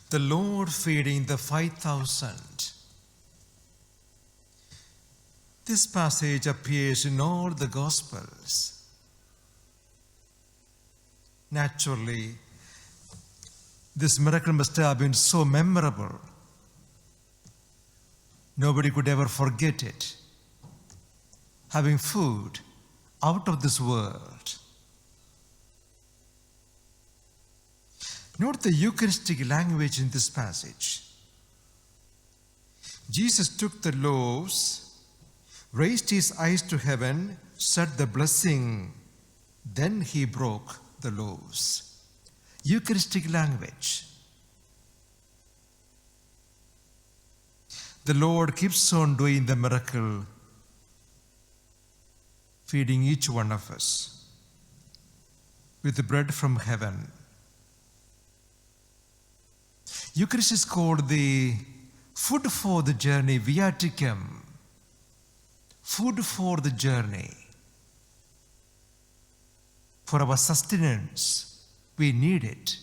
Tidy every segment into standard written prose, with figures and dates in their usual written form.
The Lord feeding the 5,000. This passage appears in all the Gospels. Naturally, this miracle must have been so memorable. Nobody could ever forget it. Having food out of this world. Note the Eucharistic language in this passage. Jesus took the loaves, raised his eyes to heaven, said the blessing, then he broke the loaves. Eucharistic language. The Lord keeps on doing the miracle, feeding each one of us with the bread from heaven. Eucharist is called the food for the journey, viaticum. Food for the journey. For our sustenance, we need it.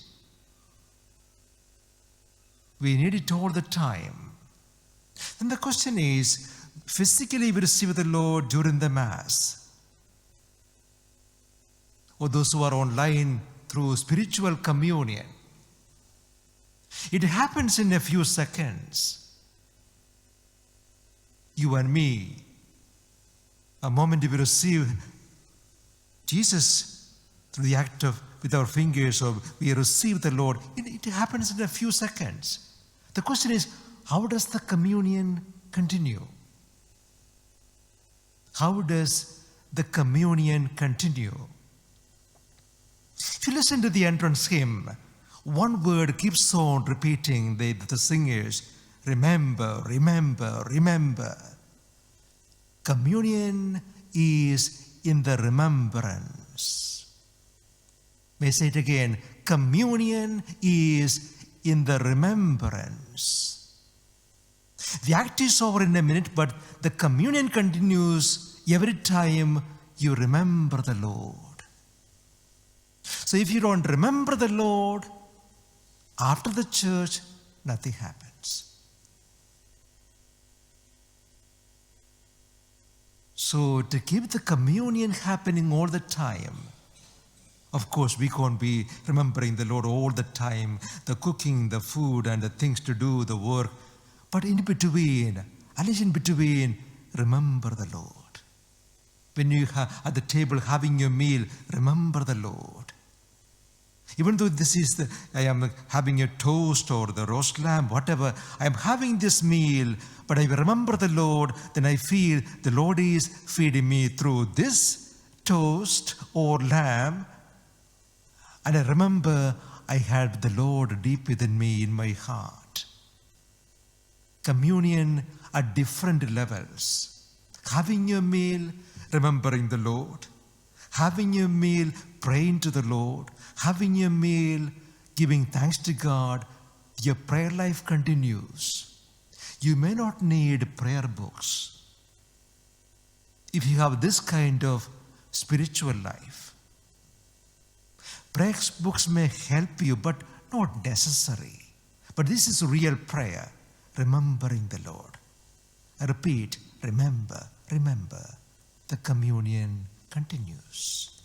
We need it all the time. And the question is, physically we receive the Lord during the Mass. Or those who are online through spiritual communion. It happens in a few seconds. You and me, a moment we receive Jesus through the act of, with our fingers, or we receive the Lord, it happens in a few seconds. The question is, how does the communion continue? How does the communion continue? If you listen to the entrance hymn, one word keeps on repeating, the singers, remember, remember, remember. Communion is in the remembrance. May I say it again? Communion is in the remembrance. The act is over in a minute, but the communion continues every time you remember the Lord. So if you don't remember the Lord, after the church, nothing happens. So to keep the communion happening all the time, of course we can't be remembering the Lord all the time, the cooking, the food and the things to do, the work. But in between, at least in between, remember the Lord. When you are at the table having your meal, remember the Lord. Even though this is I am having a toast or the roast lamb, whatever, I am having this meal, but I remember the Lord, then I feel the Lord is feeding me through this toast or lamb. And I remember I had the Lord deep within me in my heart. Communion at different levels. Having your meal, remembering the Lord. Having your meal, praying to the Lord. Having your meal, giving thanks to God, your prayer life continues. You may not need prayer books. If you have this kind of spiritual life, prayer books may help you, but not necessary. But this is real prayer, remembering the Lord. I repeat, remember, remember. The communion continues.